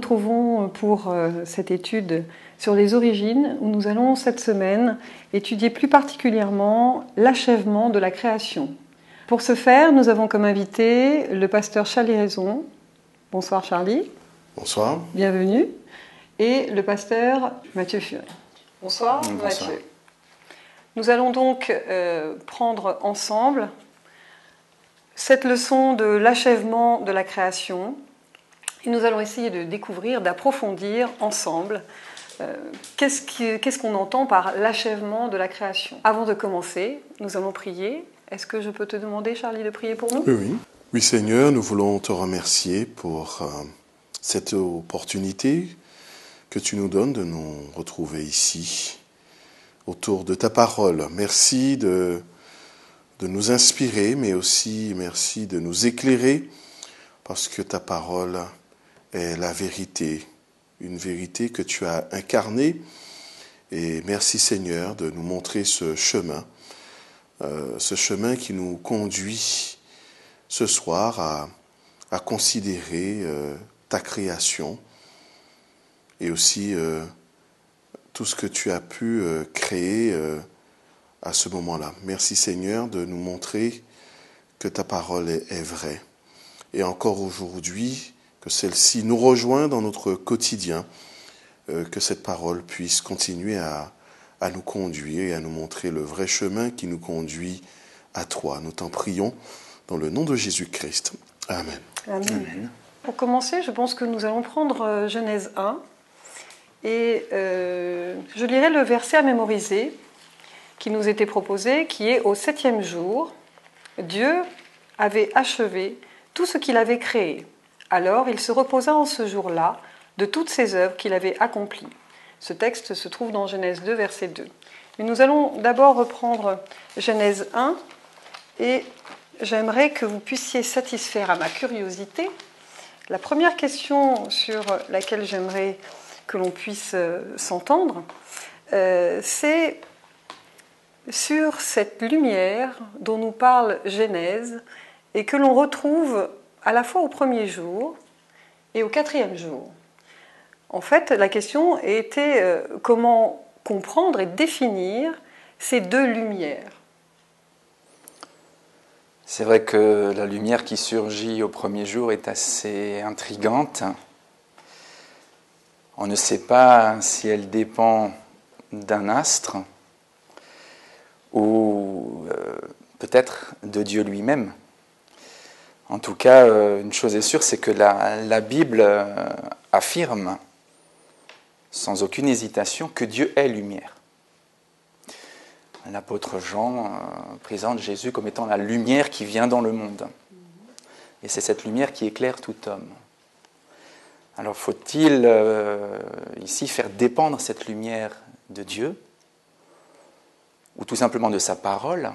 retrouvons pour cette étude sur les origines, où nous allons cette semaine étudier plus particulièrement l'achèvement de la création. Pour ce faire, nous avons comme invité le pasteur Charlie Raison. Bonsoir Charlie. Bonsoir. Bienvenue. Et le pasteur Mathieu Furet. Bonsoir, Bonsoir. Mathieu. Nous allons donc prendre ensemble cette leçon de l'achèvement de la création. Et nous allons essayer de découvrir, d'approfondir ensemble qu'est-ce qu'on entend par l'achèvement de la création. Avant de commencer, nous allons prier. Est-ce que je peux te demander, Charlie, de prier pour nous ? Oui. Oui, Seigneur, nous voulons te remercier pour cette opportunité que tu nous donnes de nous retrouver ici, autour de ta parole. Merci de nous inspirer, mais aussi merci de nous éclairer, parce que ta parole est la vérité, une vérité que tu as incarnée. Et merci Seigneur de nous montrer ce chemin qui nous conduit ce soir à considérer ta création et aussi tout ce que tu as pu créer à ce moment-là. Merci Seigneur de nous montrer que ta parole est vraie. Et encore aujourd'hui, que celle-ci nous rejoint dans notre quotidien, que cette parole puisse continuer à nous conduire et à nous montrer le vrai chemin qui nous conduit à toi. Nous t'en prions dans le nom de Jésus-Christ. Amen. Amen. Amen. Pour commencer, je pense que nous allons prendre Genèse 1 et je lirai le verset à mémoriser qui nous était proposé, qui est « Au 7e jour, Dieu avait achevé tout ce qu'il avait créé. Alors il se reposa en ce jour-là de toutes ses œuvres qu'il avait accomplies. » Ce texte se trouve dans Genèse 2, verset 2. Mais nous allons d'abord reprendre Genèse 1 et j'aimerais que vous puissiez satisfaire à ma curiosité. La première question sur laquelle j'aimerais que l'on puisse s'entendre, c'est sur cette lumière dont nous parle Genèse et que l'on retrouve à la fois au 1er jour et au 4e jour. En fait, la question était comment comprendre et définir ces deux lumières. C'est vrai que la lumière qui surgit au 1er jour est assez intrigante. On ne sait pas si elle dépend d'un astre ou peut-être de Dieu lui-même. En tout cas, une chose est sûre, c'est que la Bible affirme, sans aucune hésitation, que Dieu est lumière. L'apôtre Jean présente Jésus comme étant la lumière qui vient dans le monde. Et c'est cette lumière qui éclaire tout homme. Alors faut-il ici faire dépendre cette lumière de Dieu ou tout simplement de sa parole ?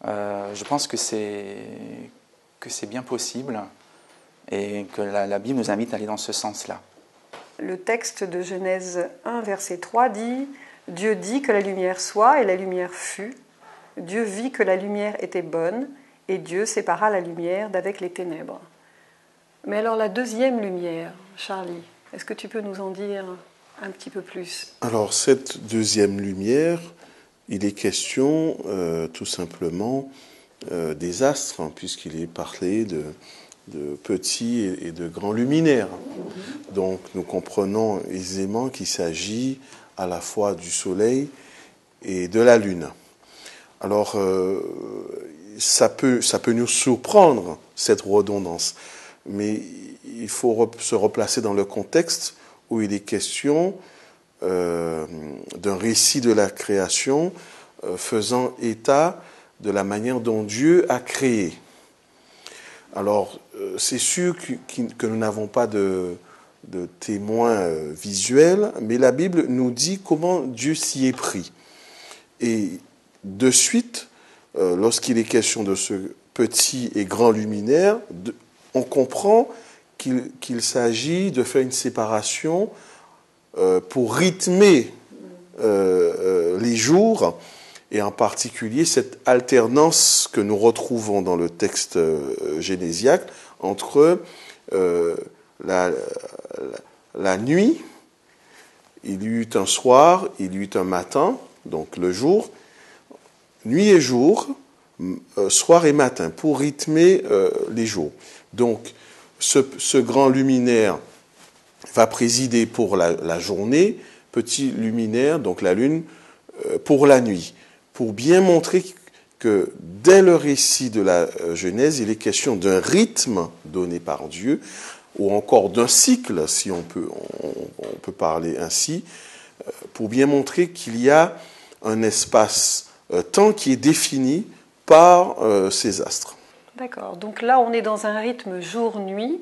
Je pense que c'est bien possible et que la Bible nous invite à aller dans ce sens-là. Le texte de Genèse 1, verset 3 dit « Dieu dit que la lumière soit, et la lumière fut. Dieu vit que la lumière était bonne, et Dieu sépara la lumière d'avec les ténèbres. » Mais alors la deuxième lumière, Charlie, est-ce que tu peux nous en dire un petit peu plus ? Alors cette deuxième lumière, il est question tout simplement des astres, puisqu'il est parlé de petits et de grands luminaires. Donc nous comprenons aisément qu'il s'agit à la fois du soleil et de la lune. Alors ça peut nous surprendre, cette redondance, mais il faut se replacer dans le contexte où il est question d'un récit de la création faisant état de la manière dont Dieu a créé. Alors, c'est sûr que nous n'avons pas de témoins visuels, mais la Bible nous dit comment Dieu s'y est pris. Et de suite, lorsqu'il est question de ce petit et grand luminaire, on comprend qu'il s'agit de faire une séparation pour rythmer les jours, et en particulier cette alternance que nous retrouvons dans le texte génésiaque entre la nuit, il y eut un soir, il y eut un matin, donc le jour, nuit et jour, soir et matin, pour rythmer les jours. Donc, ce grand luminaire va présider pour la journée, petit luminaire, donc la lune, pour la nuit, pour bien montrer que dès le récit de la Genèse, il est question d'un rythme donné par Dieu, ou encore d'un cycle, si on peut parler ainsi, pour bien montrer qu'il y a un espace-temps qui est défini par ces astres. D'accord, donc là on est dans un rythme jour-nuit,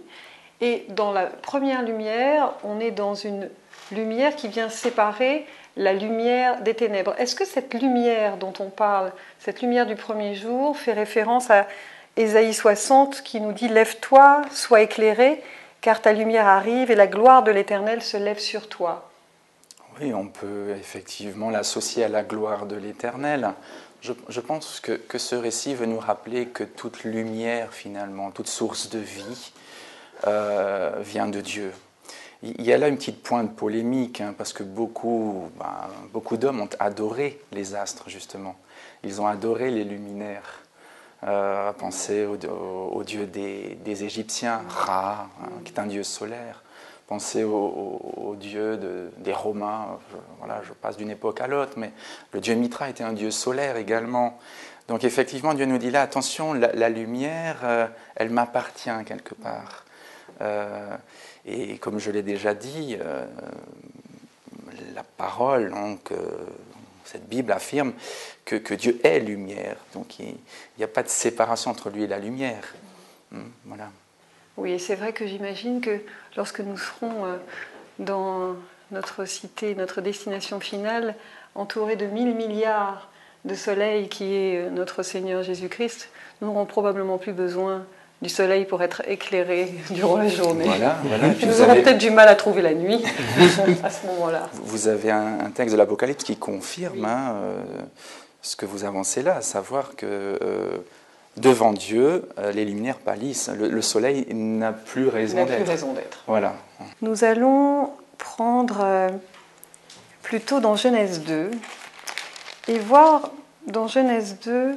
et dans la première lumière, on est dans une lumière qui vient séparer la lumière des ténèbres. Est-ce que cette lumière dont on parle, cette lumière du premier jour, fait référence à Ésaïe 60 qui nous dit « Lève-toi, sois éclairé, car ta lumière arrive et la gloire de l'Éternel se lève sur toi ». Oui, on peut effectivement l'associer à la gloire de l'Éternel. Je pense que ce récit veut nous rappeler que toute lumière, finalement, toute source de vie, vient de Dieu. Il y a là une petite pointe polémique, parce que beaucoup d'hommes ont adoré les astres, justement. Ils ont adoré les luminaires. Pensez au dieu des Égyptiens, Ra, qui est un dieu solaire. Pensez au dieu des Romains. Voilà, je passe d'une époque à l'autre, mais le dieu Mitra était un dieu solaire également. Donc effectivement, Dieu nous dit là, attention, la lumière, elle m'appartient quelque part. Et comme je l'ai déjà dit, la parole, donc, cette Bible affirme que Dieu est lumière. Donc il n'y a pas de séparation entre lui et la lumière. Voilà. Oui, et c'est vrai que j'imagine que lorsque nous serons dans notre cité, notre destination finale, entourés de 1000 milliards de soleils qui est notre Seigneur Jésus-Christ, nous n'aurons probablement plus besoin du soleil pour être éclairés durant la journée. Voilà. Nous aurons peut-être du mal à trouver la nuit à ce moment-là. Vous avez un texte de l'Apocalypse qui confirme ce que vous avancez là, à savoir que devant Dieu, les lumières pâlissent. Le soleil n'a plus raison d'être. Voilà. Nous allons prendre plutôt dans Genèse 2 et voir dans Genèse 2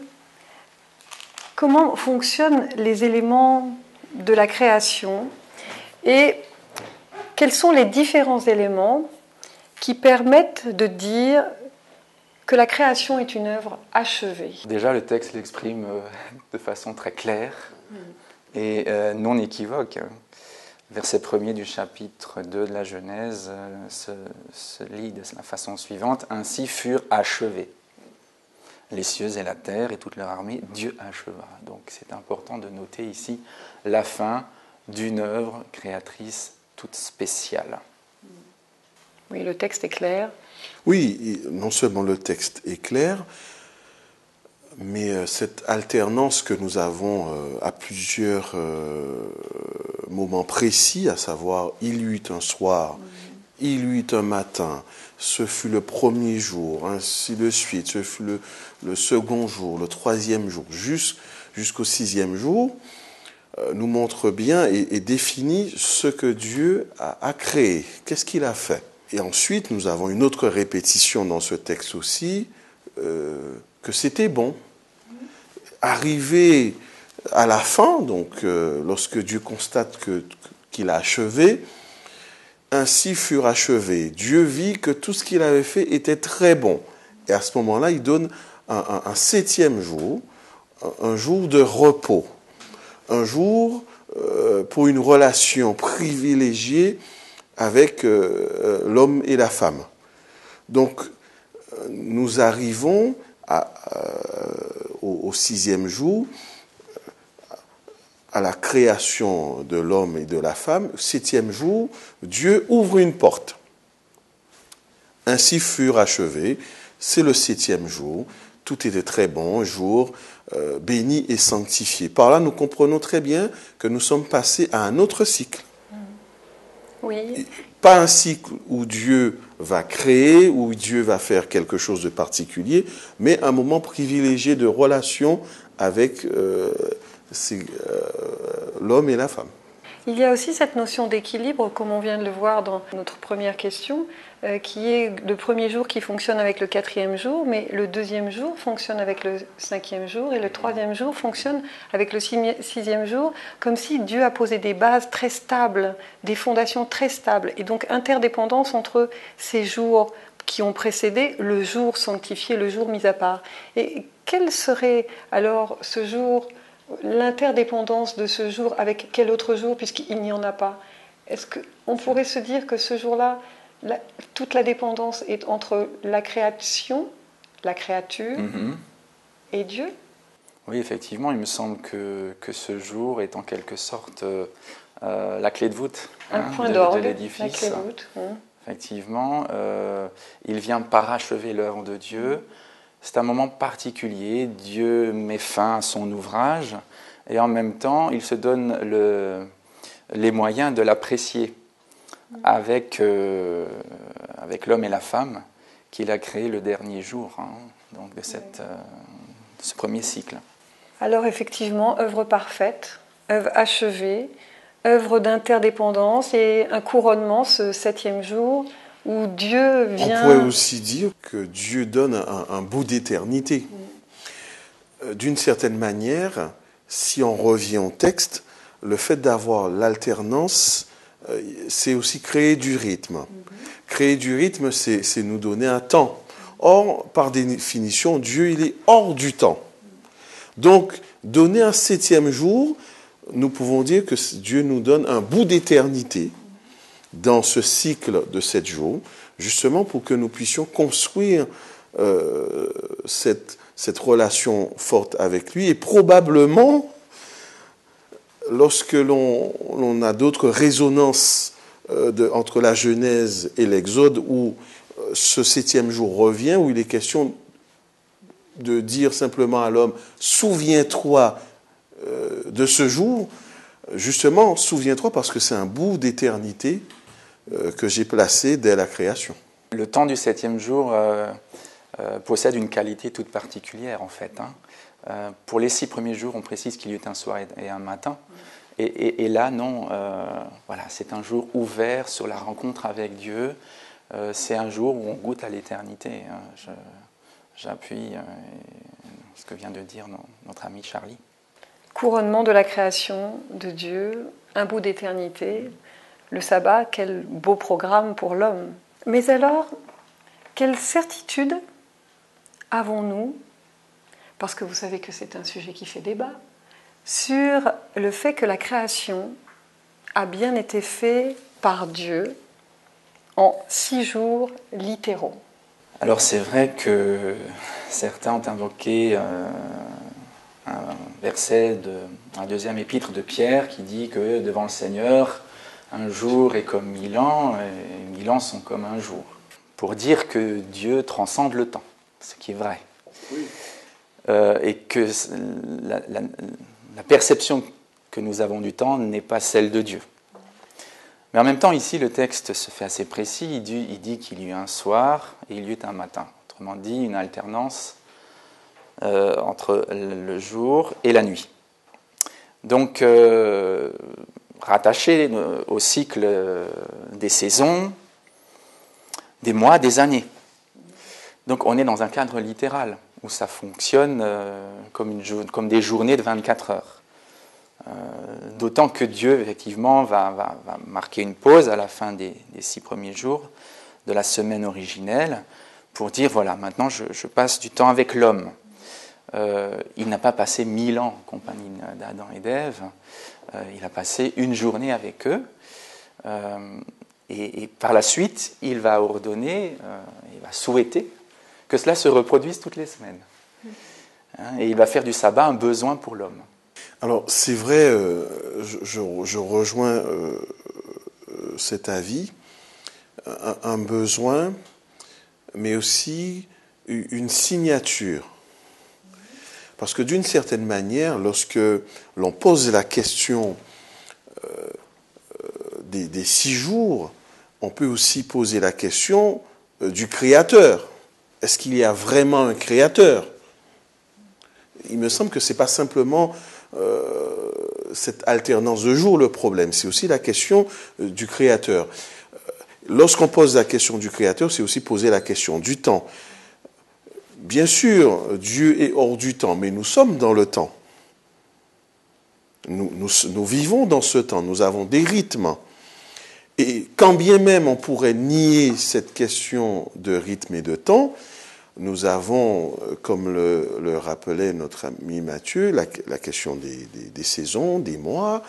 comment fonctionnent les éléments de la création et quels sont les différents éléments qui permettent de dire que la création est une œuvre achevée. Déjà, le texte l'exprime de façon très claire et non équivoque. Verset 1er du chapitre 2 de la Genèse se lit de la façon suivante. « Ainsi furent achevés les cieux et la terre et toute leur armée, Dieu acheva. » Donc c'est important de noter ici la fin d'une œuvre créatrice toute spéciale. Oui, le texte est clair. Oui, non seulement le texte est clair, mais cette alternance que nous avons à plusieurs moments précis, à savoir « il y eut un soir », il y eut un matin, ce fut le premier jour, ainsi de suite, ce fut le second jour, le troisième jour, jusqu'au sixième jour, nous montre bien et définit ce que Dieu a créé, qu'est-ce qu'il a fait. Et ensuite, nous avons une autre répétition dans ce texte aussi, que c'était bon. Arrivé à la fin, donc lorsque Dieu constate qu'il a achevé, ainsi furent achevés. Dieu vit que tout ce qu'il avait fait était très bon. Et à ce moment-là, il donne un septième jour, un jour de repos, un jour pour une relation privilégiée avec l'homme et la femme. Donc, nous arrivons au sixième jour, à la création de l'homme et de la femme. Septième jour, Dieu ouvre une porte. Ainsi furent achevés. C'est le septième jour. Tout était très bon, jour béni et sanctifié. Par là, nous comprenons très bien que nous sommes passés à un autre cycle. Oui. Pas un cycle où Dieu va créer, où Dieu va faire quelque chose de particulier, mais un moment privilégié de relation avec l'homme et la femme. Il y a aussi cette notion d'équilibre, comme on vient de le voir dans notre première question, qui est le premier jour qui fonctionne avec le 4e jour, mais le 2e jour fonctionne avec le 5e jour, et le 3e jour fonctionne avec le 6e jour, comme si Dieu a posé des bases très stables, des fondations très stables, et donc interdépendance entre ces jours qui ont précédé le jour sanctifié, le jour mis à part. Et quel serait alors ce jour, l'interdépendance de ce jour avec quel autre jour, puisqu'il n'y en a pas? Est-ce qu'on pourrait se dire que ce jour-là, toute la dépendance est entre la création, la créature et Dieu? Oui, effectivement, il me semble que ce jour est en quelque sorte la clé de voûte point d'orgue, de l'édifice. La clé de voûte. Effectivement, il vient parachever l'œuvre de Dieu. C'est un moment particulier. Dieu met fin à son ouvrage et en même temps, il se donne les moyens de l'apprécier avec l'homme et la femme qu'il a créé le dernier jour donc de ce premier cycle. Alors effectivement, œuvre parfaite, œuvre achevée, œuvre d'interdépendance et un couronnement ce 7e jour où Dieu vient... On pourrait aussi dire que Dieu donne un bout d'éternité. D'une certaine manière, si on revient au texte, le fait d'avoir l'alternance, c'est aussi créer du rythme. Créer du rythme, c'est nous donner un temps. Or, par définition, Dieu, il est hors du temps. Donc, donner un 7e jour, nous pouvons dire que Dieu nous donne un bout d'éternité dans ce cycle de 7 jours, justement pour que nous puissions construire cette relation forte avec lui. Et probablement, lorsque l'on a d'autres résonances entre la Genèse et l'Exode, où ce 7e jour revient, où il est question de dire simplement à l'homme « souviens-toi de ce jour », justement, souviens-toi parce que c'est un bout d'éternité que j'ai placé dès la création. Le temps du 7e jour possède une qualité toute particulière, en fait. Pour les 6 premiers jours, on précise qu'il y eut un soir et un matin. Et là, non, voilà, c'est un jour ouvert sur la rencontre avec Dieu. C'est un jour où on goûte à l'éternité. J'appuie ce que vient de dire notre ami Charlie. Couronnement de la création de Dieu, un bout d'éternité, le sabbat, quel beau programme pour l'homme. Mais alors, quelle certitude avons-nous, parce que vous savez que c'est un sujet qui fait débat, sur le fait que la création a bien été faite par Dieu en 6 jours littéraux? Alors c'est vrai que certains ont invoqué un verset de la 2e épître de Pierre qui dit que devant le Seigneur, un jour est comme 1000 ans et 1000 ans sont comme un jour. Pour dire que Dieu transcende le temps, ce qui est vrai. Oui. Et que la perception que nous avons du temps n'est pas celle de Dieu. Mais en même temps, ici, le texte se fait assez précis. Il dit qu'il y eut un soir et il y eut un matin. Autrement dit, une alternance entre le jour et la nuit. Donc, rattaché au cycle des saisons, des mois, des années. Donc, on est dans un cadre littéral où ça fonctionne comme des journées de 24 heures. D'autant que Dieu, effectivement, va marquer une pause à la fin des 6 premiers jours de la semaine originelle pour dire, voilà, maintenant je passe du temps avec l'homme. Il n'a pas passé 1000 ans en compagnie d'Adam et d'Ève, il a passé une journée avec eux, et par la suite, il va ordonner, il va souhaiter que cela se reproduise toutes les semaines. Et il va faire du sabbat un besoin pour l'homme. Alors, c'est vrai, je rejoins cet avis, un besoin, mais aussi une signature. Parce que d'une certaine manière, lorsque l'on pose la question des 6 jours, on peut aussi poser la question du Créateur. Est-ce qu'il y a vraiment un Créateur ? Il me semble que ce n'est pas simplement cette alternance de jours le problème, c'est aussi la question du Créateur. Lorsqu'on pose la question du Créateur, c'est aussi poser la question du temps. Bien sûr, Dieu est hors du temps, mais nous sommes dans le temps. Nous vivons dans ce temps, nous avons des rythmes. Et quand bien même on pourrait nier cette question de rythme et de temps, nous avons, comme le rappelait notre ami Matthieu, la question des saisons, des mois,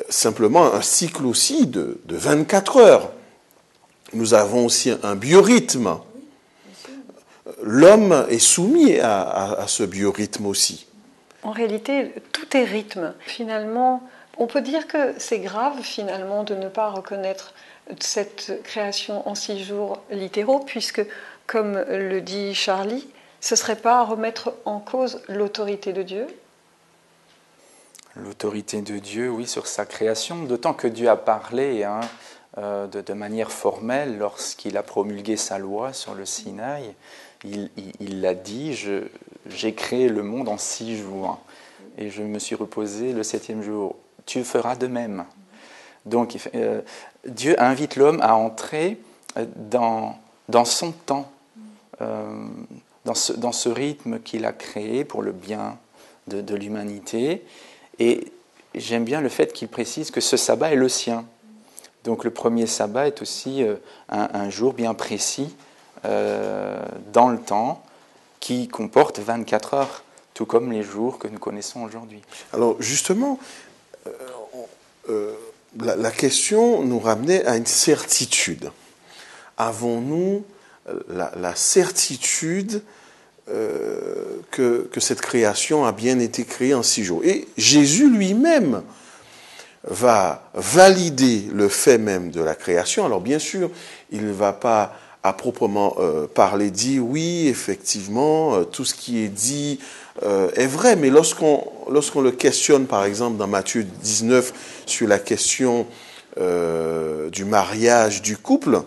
simplement un cycle aussi de 24 heures. Nous avons aussi un biorhythme. L'homme est soumis à ce biorhythme aussi. En réalité, tout est rythme. Finalement, on peut dire que c'est grave finalement de ne pas reconnaître cette création en 6 jours littéraux, puisque, comme le dit Charlie, ce ne serait pas remettre en cause l'autorité de Dieu. L'autorité de Dieu, oui, sur sa création, d'autant que Dieu a parlé de manière formelle lorsqu'il a promulgué sa loi sur le Sinaï. Il l'a dit, j'ai créé le monde en 6 jours et je me suis reposé le 7e jour. Tu feras de même. Donc Dieu invite l'homme à entrer dans son temps, dans ce rythme qu'il a créé pour le bien de l'humanité. Et j'aime bien le fait qu'il précise que ce sabbat est le sien. Donc le premier sabbat est aussi un jour bien précis dans le temps qui comporte 24 heures, tout comme les jours que nous connaissons aujourd'hui. Alors justement, la question nous ramenait à une certitude. Avons-nous la certitude que cette création a bien été créée en 6 jours? Et Jésus lui-même va valider le fait même de la création. Alors bien sûr, il ne va pas à proprement parler dire oui, effectivement, tout ce qui est dit est vrai, mais lorsqu'on le questionne, par exemple, dans Matthieu 19, sur la question du mariage du couple,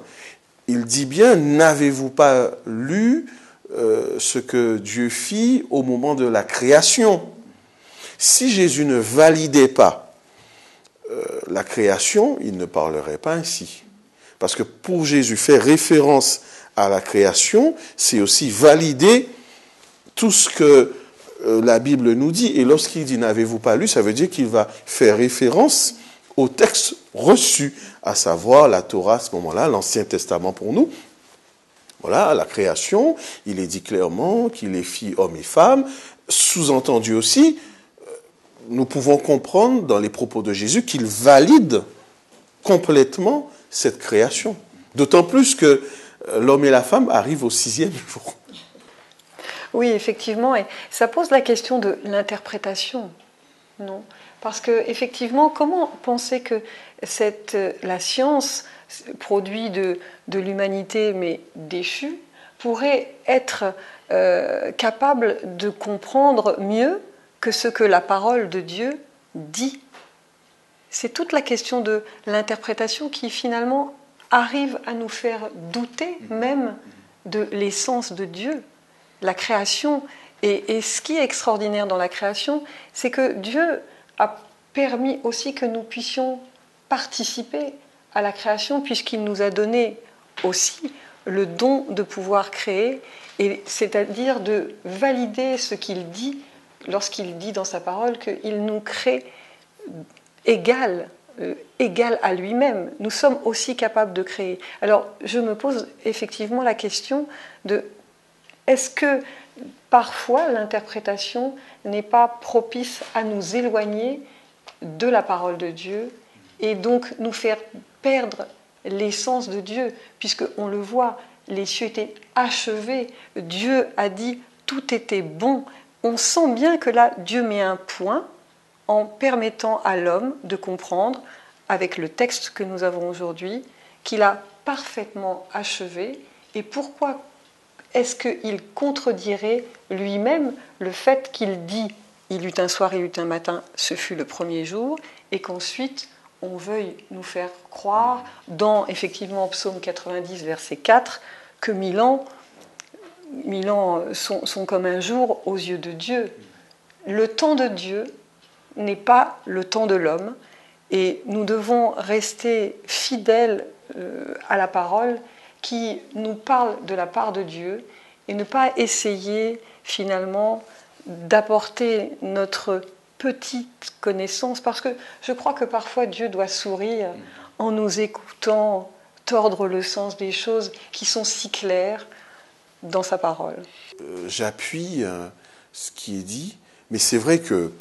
il dit bien, n'avez-vous pas lu ce que Dieu fit au moment de la création? Si Jésus ne validait pas la création, il ne parlerait pas ainsi. Parce que pour Jésus, faire référence à la création, c'est aussi valider tout ce que la Bible nous dit. Et lorsqu'il dit « n'avez-vous pas lu », ça veut dire qu'il va faire référence au texte reçu, à savoir la Torah à ce moment-là, l'Ancien Testament pour nous. Voilà, la création, il est dit clairement qu'il est fit homme et femme. Sous-entendu aussi, nous pouvons comprendre dans les propos de Jésus qu'il valide complètement cette création. D'autant plus que l'homme et la femme arrivent au 6e jour. Oui, effectivement, et ça pose la question de l'interprétation, non? Parce que effectivement, comment penser que la science, produit de l'humanité mais déchue, pourrait être capable de comprendre mieux que ce que la parole de Dieu dit? C'est toute la question de l'interprétation qui finalement arrive à nous faire douter même de l'essence de Dieu. La création, et ce qui est extraordinaire dans la création, c'est que Dieu a permis aussi que nous puissions participer à la création, puisqu'il nous a donné aussi le don de pouvoir créer, et c'est-à-dire de valider ce qu'il dit lorsqu'il dit dans sa parole qu'il nous crée égal à lui-même. Nous sommes aussi capables de créer. Alors, je me pose effectivement la question de est-ce que parfois l'interprétation n'est pas propice à nous éloigner de la parole de Dieu et donc nous faire perdre l'essence de Dieu, puisqu'on le voit, les cieux étaient achevés, Dieu a dit tout était bon. On sent bien que là, Dieu met un point en permettant à l'homme de comprendre, avec le texte que nous avons aujourd'hui, qu'il a parfaitement achevé. Et pourquoi est-ce qu'il contredirait lui-même le fait qu'il dit « il eut un soir, il eut un matin, ce fut le premier jour », et qu'ensuite on veuille nous faire croire, dans effectivement Psaume 90, verset 4, que 1000 ans sont comme un jour aux yeux de Dieu. Le temps de Dieu n'est pas le temps de l'homme, et nous devons rester fidèles à la parole qui nous parle de la part de Dieu, et ne pas essayer finalement d'apporter notre petite connaissance, parce que je crois que parfois Dieu doit sourire en nous écoutant tordre le sens des choses qui sont si claires dans sa parole. J'appuie ce qui est dit, mais c'est vrai que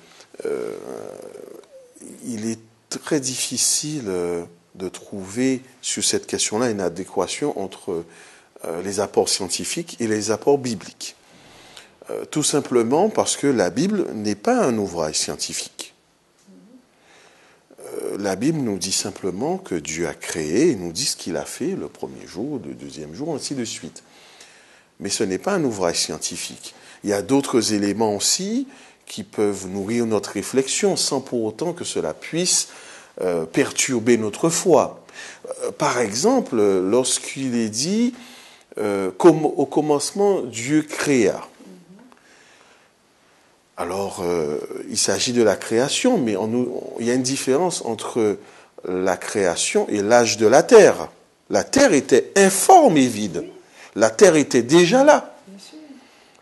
il est très difficile de trouver sur cette question-là une adéquation entre les apports scientifiques et les apports bibliques. Tout simplement parce que la Bible n'est pas un ouvrage scientifique. La Bible nous dit simplement que Dieu a créé, et nous dit ce qu'il a fait le premier jour, le deuxième jour, ainsi de suite. Mais ce n'est pas un ouvrage scientifique. Il y a d'autres éléments aussi qui peuvent nourrir notre réflexion sans pour autant que cela puisse perturber notre foi. Par exemple, lorsqu'il est dit au commencement Dieu créa. Alors, il s'agit de la création, mais il y a une différence entre la création et l'âge de la terre. La terre était informe et vide. La terre était déjà là.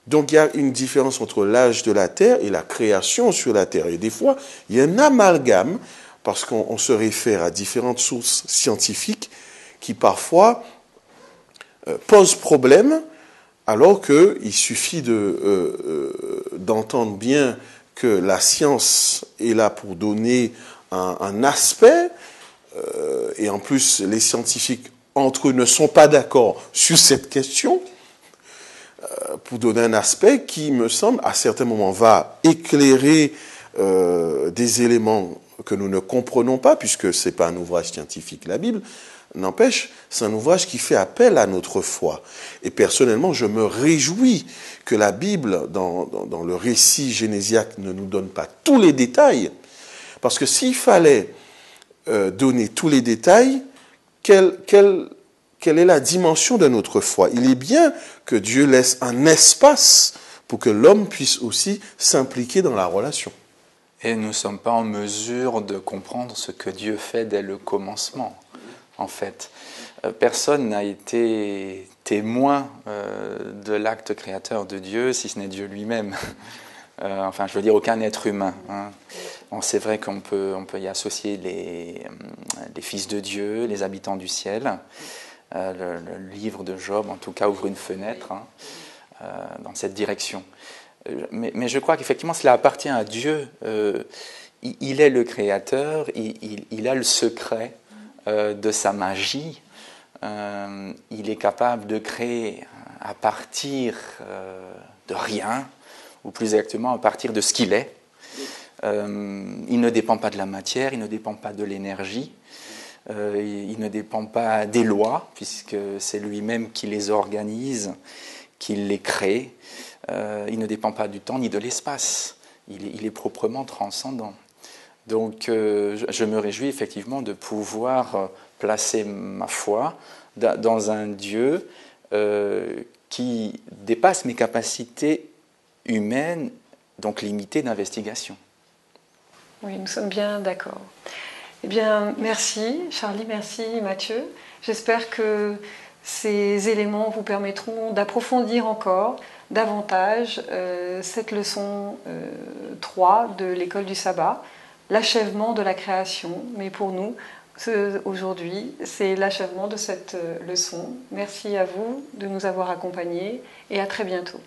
Donc il y a une différence entre l'âge de la terre et la création sur la terre. Et des fois, il y a un amalgame, parce qu'on se réfère à différentes sources scientifiques qui parfois posent problème, alors qu'il suffit d'entendre bien que la science est là pour donner un aspect, et en plus les scientifiques entre eux ne sont pas d'accord sur cette question, pour donner un aspect qui, me semble, à certains moments va éclairer des éléments que nous ne comprenons pas, puisque ce n'est pas un ouvrage scientifique, la Bible. N'empêche, c'est un ouvrage qui fait appel à notre foi. Et personnellement, je me réjouis que la Bible, dans le récit génésiaque, ne nous donne pas tous les détails. Parce que s'il fallait donner tous les détails, quelle est la dimension de notre foi? Il est bien que Dieu laisse un espace pour que l'homme puisse aussi s'impliquer dans la relation. Et nous ne sommes pas en mesure de comprendre ce que Dieu fait dès le commencement, en fait. Personne n'a été témoin de l'acte créateur de Dieu, si ce n'est Dieu lui-même. Enfin, je veux dire, aucun être humain. Hein. Bon, c'est vrai qu'on peut y associer les fils de Dieu, les habitants du ciel. Le livre de Job, en tout cas, ouvre une fenêtre dans cette direction. Mais je crois qu'effectivement, cela appartient à Dieu. Il est le créateur, il a le secret de sa magie. Il est capable de créer à partir de rien, ou plus exactement à partir de ce qu'il est. Il ne dépend pas de la matière, il ne dépend pas de l'énergie. Il ne dépend pas des lois, puisque c'est lui-même qui les organise, qui les crée. Il ne dépend pas du temps ni de l'espace. Il est proprement transcendant. Donc je me réjouis effectivement de pouvoir placer ma foi dans un Dieu qui dépasse mes capacités humaines, donc limitées d'investigation. Oui, nous sommes bien d'accord. Eh bien, merci Charlie, merci Mathieu. J'espère que ces éléments vous permettront d'approfondir encore davantage cette leçon 3 de l'école du sabbat, l'achèvement de la création. Mais pour nous, aujourd'hui, c'est l'achèvement de cette leçon. Merci à vous de nous avoir accompagnés et à très bientôt.